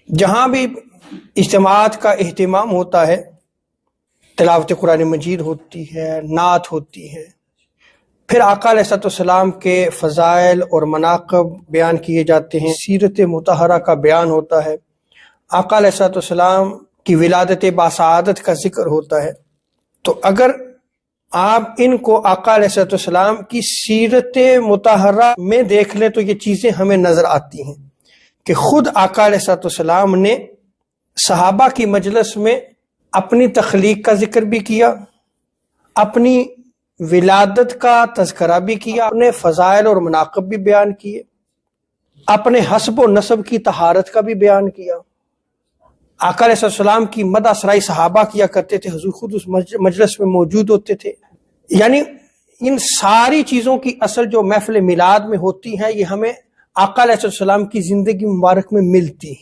جہاں بھی اجتماعات کا اہتمام ہوتا ہے، تلاوت قرآن مجید ہوتی ہے، نعت ہوتی ہے، پھر آقا علیہ السلام کے فضائل اور مناقب بیان کیے جاتے ہیں، سیرت مطہرہ کا بیان ہوتا ہے، آقا علیہ السلام کی ولادت باسعادت کا ذکر ہوتا ہے۔ تو اگر آپ ان کو آقا علیہ السلام کی سیرت مطہرہ میں دیکھ لیں تو یہ چیزیں ہمیں نظر آتی ہیں کہ خود آقا علیہ السلام نے صحابہ کی مجلس میں اپنی تخلیق کا ذکر بھی کیا، اپنی ولادت کا تذکرہ بھی کیا، اپنے فضائل اور مناقب بھی بیان کیے، اپنے حسب و نسب کی طہارت کا بھی بیان کیا۔ آقا علیہ السلام کی مدح سرائی صحابہ کیا کرتے تھے، حضور خود اس مجلس میں موجود ہوتے تھے۔ یعنی ان ساری چیزوں کی اصل جو محفل میلاد میں ہوتی ہیں، یہ ہمیں آقا علیہ السلام کی زندگی مبارک میں ملتی ہیں۔